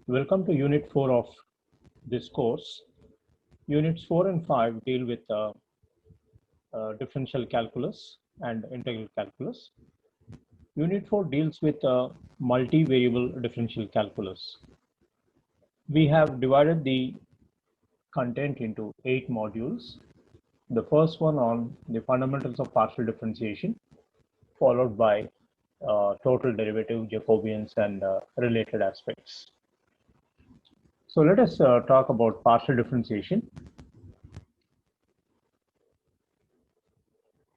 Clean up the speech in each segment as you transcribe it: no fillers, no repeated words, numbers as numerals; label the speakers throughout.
Speaker 1: Welcome to Unit 4 of this course. Units 4 and 5 deal with differential calculus and integral calculus. Unit 4 deals with multivariable differential calculus. We have divided the content into 8 modules. The first one on the fundamentals of partial differentiation, followed by total derivative, Jacobians, and related aspects. So let us talk about partial differentiation.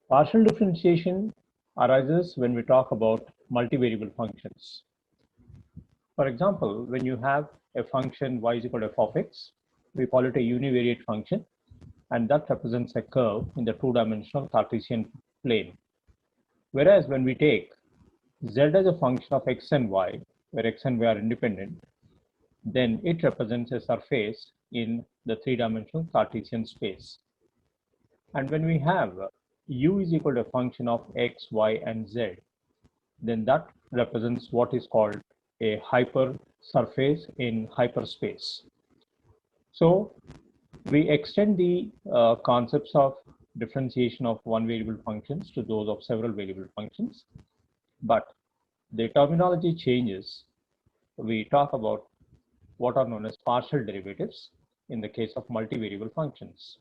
Speaker 1: Partial differentiation arises when we talk about multivariable functions. For example, when you have a function y is equal to f of x, we call it a univariate function, and that represents a curve in the two-dimensional Cartesian plane. Whereas when we take z as a function of x and y, where x and y are independent, then it represents a surface in the three-dimensional Cartesian space. And when we have u is equal to a function of x, y, and z, then that represents what is called a hypersurface in hyperspace. So we extend the concepts of differentiation of one variable functions to those of several variable functions, but the terminology changes. We talk about what are known as partial derivatives in the case of multivariable functions.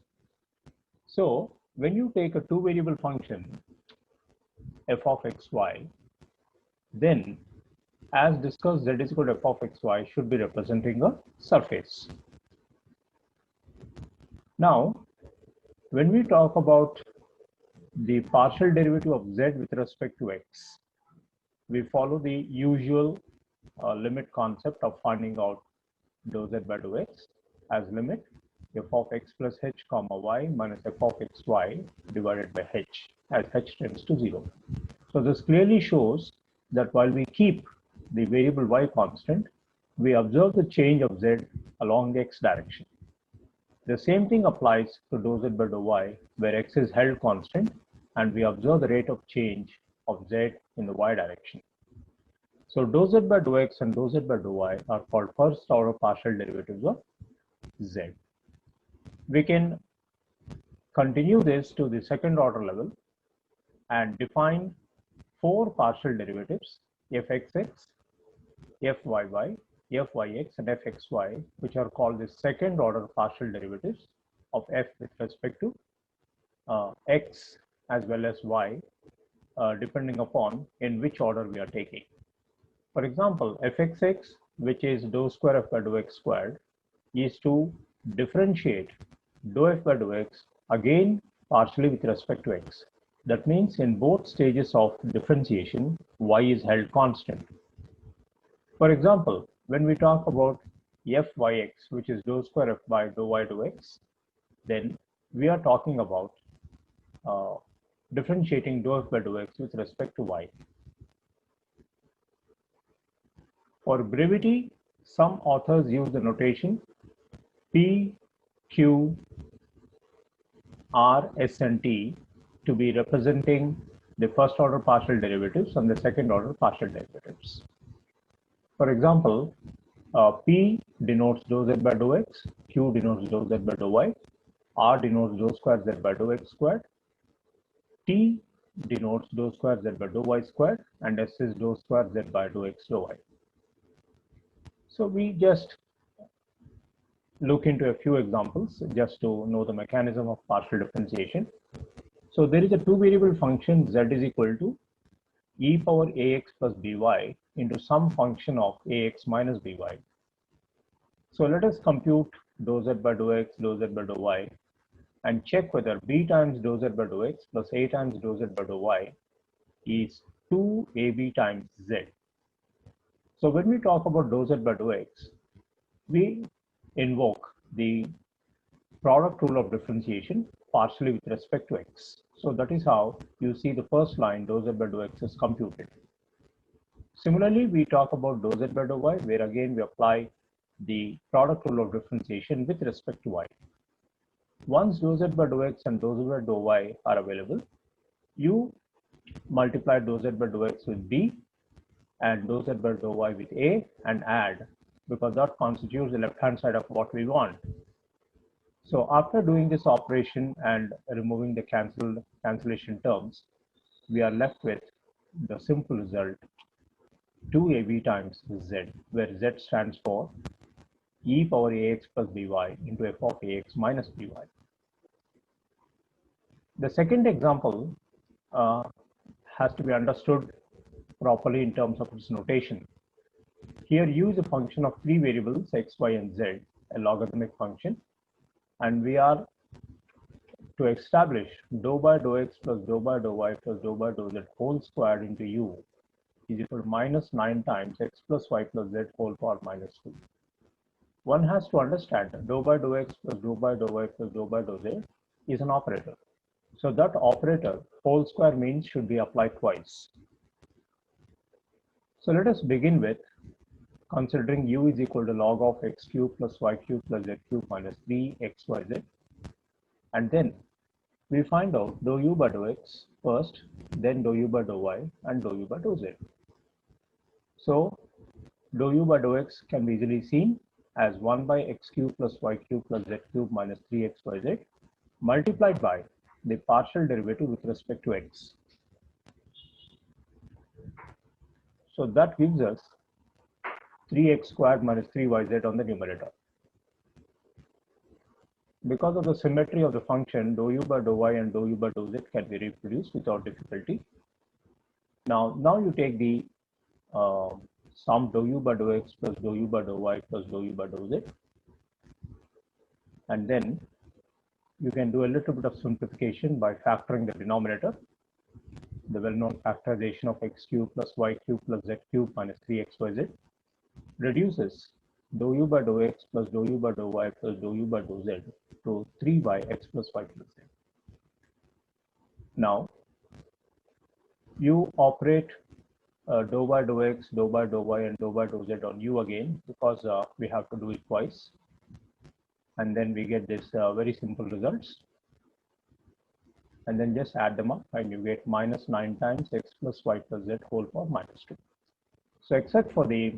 Speaker 1: So when you take a two-variable function f of xy, then as discussed, z is equal to f of xy should be representing a surface. Now, when we talk about the partial derivative of z with respect to x, we follow the usual limit concept of finding out dou z by dou x as limit f of x plus h comma y minus f of xy divided by h as h tends to 0. So this clearly shows that while we keep the variable y constant, we observe the change of z along the x direction. The same thing applies to dou z by dou y, where x is held constant and we observe the rate of change of z in the y direction. So dou z by dou x and dou z by dou y are called first order partial derivatives of z. We can continue this to the second order level and define four partial derivatives fxx, fyy, fyx, and fxy, which are called the second order partial derivatives of f with respect to x as well as y, depending upon in which order we are taking. For example, fxx, which is dou square f by dou x squared, is to differentiate dou f by dou x again partially with respect to x. That means in both stages of differentiation, y is held constant. For example, when we talk about fyx, which is dou square f by dou y dou x, then we are talking about differentiating dou f by dou x with respect to y. For brevity, some authors use the notation P, Q, R, S, and T to be representing the first order partial derivatives and the second order partial derivatives. For example, P denotes dou z by dou x, Q denotes dou z by dou y, R denotes dou square z by dou x squared, T denotes dou square z by dou y squared, and S is dou square z by dou x dou y. So we just look into a few examples just to know the mechanism of partial differentiation. So there is a two variable function z is equal to e power ax plus by into some function of ax minus by. So let us compute dou z by dou x, dou z by dou y, and check whether b times dou z by dou x plus a times dou z by dou y is 2ab times z. So when we talk about dou z by dou x, we invoke the product rule of differentiation partially with respect to x. So that is how you see the first line dou z by dou x is computed. Similarly, we talk about dou z by dou y, where again we apply the product rule of differentiation with respect to y. Once dou z by dou x and dou z by dou y are available, you multiply dou z by dou x with b and dou z by dou y with a and add because that constitutes the left-hand side of what we want. So after doing this operation and removing the cancellation terms, we are left with the simple result 2ab times z, where z stands for e power ax plus by into f of ax minus by. The second example has to be understood properly in terms of its notation. Here u is a function of three variables x, y, and z, a logarithmic function, and we are to establish dou by dou x plus dou by dou y plus dou by dou z whole squared into u is equal to minus 9 times x plus y plus z whole power minus 2. One has to understand that dou by dou x plus dou by dou y plus dou by dou z is an operator. So that operator whole square means should be applied twice. So let us begin with considering u is equal to log of x cube plus y cube plus z cube minus 3xyz, and then we find out dou u by dou x first, then dou u by dou y, and dou u by dou z. So dou u by dou x can be easily seen as 1 by x cube plus y cube plus z cube minus 3xyz multiplied by the partial derivative with respect to x. So that gives us 3x squared minus 3yz on the numerator. Because of the symmetry of the function, dou u by dou y and dou u by dou z can be reproduced without difficulty. Now you take the sum dou u by dou x plus dou u by dou y plus dou u by dou z, and then you can do a little bit of simplification by factoring the denominator. The well-known factorization of x cube plus y cube plus z cube minus 3xyz reduces dou u by dou x plus dou u by dou y plus dou u by dou z to 3 by x plus y plus z. Now you operate dou by dou x, dou by dou y, and dou by dou z on u again, because we have to do it twice, and then we get this very simple results, and then just add them up and you get minus 9 times x plus y plus z whole power minus 2. So except for the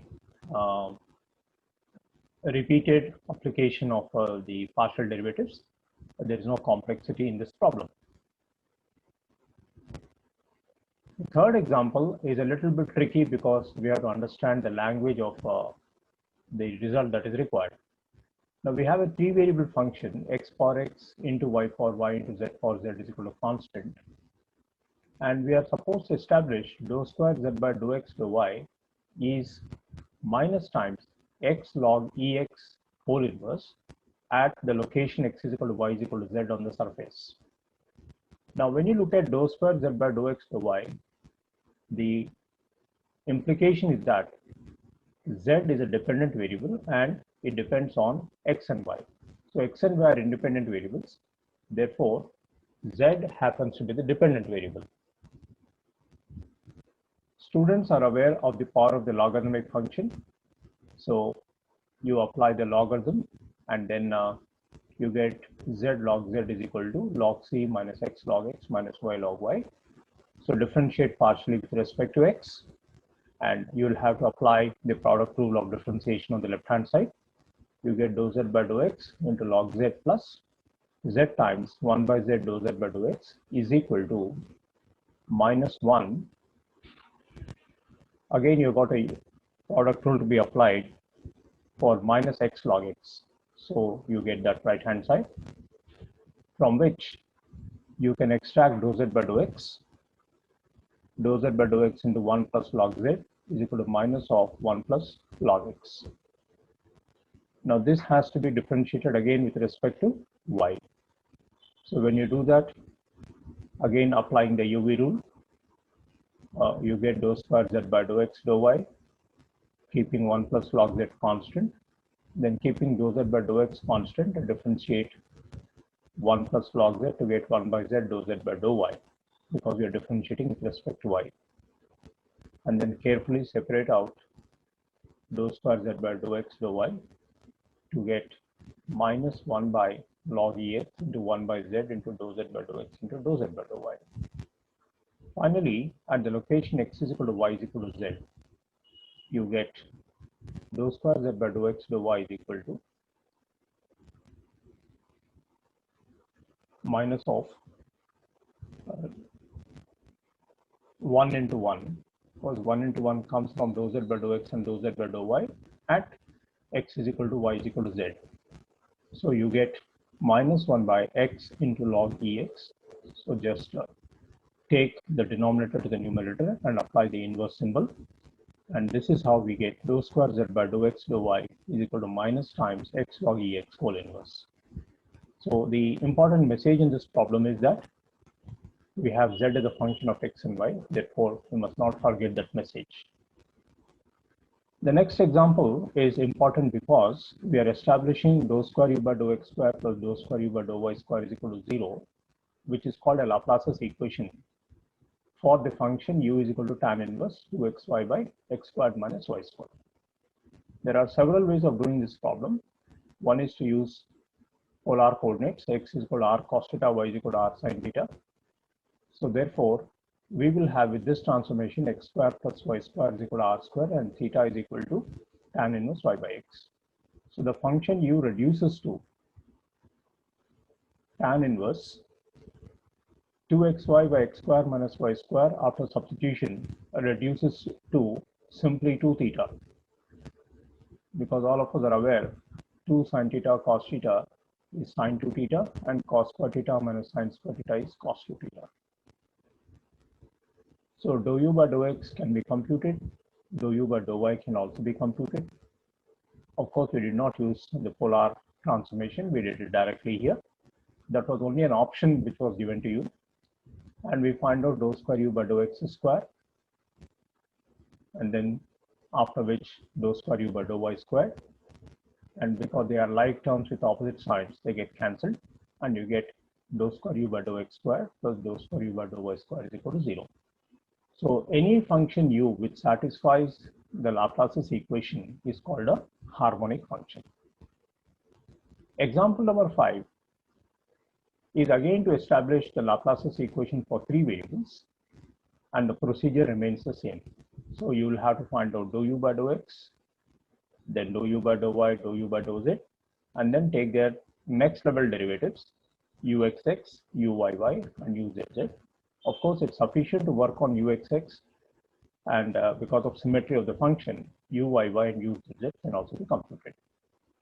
Speaker 1: repeated application of the partial derivatives, there is no complexity in this problem. The third example is a little bit tricky because we have to understand the language of the result that is required. Now we have a three variable function x power x into y power y into z power z is equal to constant, and we are supposed to establish dou square z by dou x dou y is minus times x log ex whole inverse at the location x is equal to y is equal to z on the surface. Now when you look at dou square z by dou x dou y, the implication is that z is a dependent variable and it depends on x and y. So x and y are independent variables. Therefore, z happens to be the dependent variable. Students are aware of the power of the logarithmic function. So you apply the logarithm, and then you get z log z is equal to log c minus x log x minus y log y. So differentiate partially with respect to x, and you'll have to apply the product rule of differentiation on the left hand side. You get dou z by dou x into log z plus z times 1 by z dou z by dou x is equal to minus 1. Again, you've got a product rule to be applied for minus x log x. So you get that right hand side, from which you can extract dou z by dou x. Dou z by dou x into 1 plus log z is equal to minus of 1 plus log x. Now this has to be differentiated again with respect to y. So when you do that, again applying the UV rule, you get dou square z by dou x dou y, keeping 1 plus log z constant, then keeping dou z by dou x constant and differentiate 1 plus log z to get 1 by z dou z by dou y, because we are differentiating with respect to y. And then carefully separate out dou square z by dou x dou y to get minus 1 by log ex into 1 by z into dou z by dou x into dou z by dou y. Finally, at the location x is equal to y is equal to z, you get dou square z by dou x dou y is equal to minus of 1 into 1, because 1 into 1 comes from dou z by dou x and dou z by dou y at x is equal to y is equal to z. So you get minus 1 by x into log ex. So just take the denominator to the numerator and apply the inverse symbol. And this is how we get dou square z by dou x dou y is equal to minus times x log ex whole inverse. So the important message in this problem is that we have z as a function of x and y. Therefore, we must not forget that message. The next example is important because we are establishing dou square u by dou x square plus dou square u by dou y square is equal to 0, which is called a Laplace's equation for the function u is equal to tan inverse 2xy by x squared minus y squared. There are several ways of doing this problem. One is to use polar coordinates. X is equal to r cos theta, y is equal to r sin theta. So therefore, we will have with this transformation x square plus y square is equal to r square and theta is equal to tan inverse y by x. So the function u reduces to tan inverse 2xy by x square minus y square after substitution reduces to simply 2 theta, because all of us are aware 2 sin theta cos theta is sin 2 theta and cos square theta minus sin square theta is cos 2 theta. So dou u by dou x can be computed, dou u by dou y can also be computed. Of course, we did not use the polar transformation, we did it directly here. That was only an option which was given to you. And we find out dou square u by dou x square, and then after which dou square u by dou y square. And because they are like terms with opposite sides, they get cancelled, and you get dou square u by dou x square plus dou square u by dou y square is equal to 0. So any function u which satisfies the Laplace's equation is called a harmonic function. Example number 5 is again to establish the Laplace's equation for 3 variables, and the procedure remains the same. So you will have to find out dou u by dou x, then dou u by dou y, dou u by dou z, and then take their next level derivatives, uxx, uyy, and uzz. Of course, it's sufficient to work on uxx, and because of symmetry of the function, uyy and uzz can also be computed.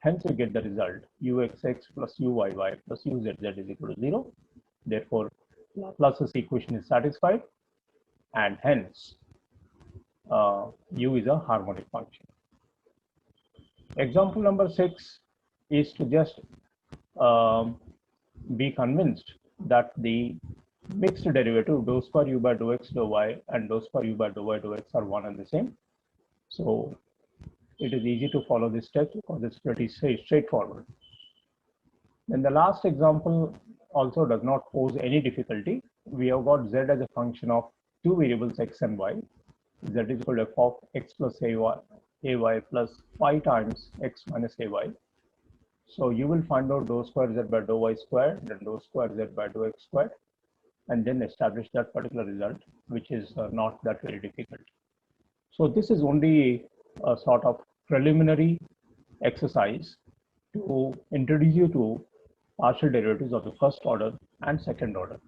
Speaker 1: Hence, we get the result uxx plus uyy plus uzz is equal to 0. Therefore, Laplace's equation is satisfied, and hence u is a harmonic function. Example number 6 is to just be convinced that the mixed derivative dou square u by dou x dou y and dou square u by dou y dou x are one and the same. So it is easy to follow this step because it's pretty straightforward. Then the last example also does not pose any difficulty. We have got z as a function of 2 variables x and y. Z is equal to f of x plus ay plus 5 times x minus ay. So you will find out dou square z by dou y squared, then dou square z by dou x squared, and then establish that particular result, which is not that very difficult. So this is only a sort of preliminary exercise to introduce you to partial derivatives of the first order and second order.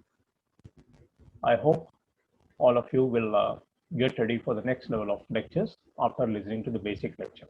Speaker 1: I hope all of you will get ready for the next level of lectures after listening to the basic lecture.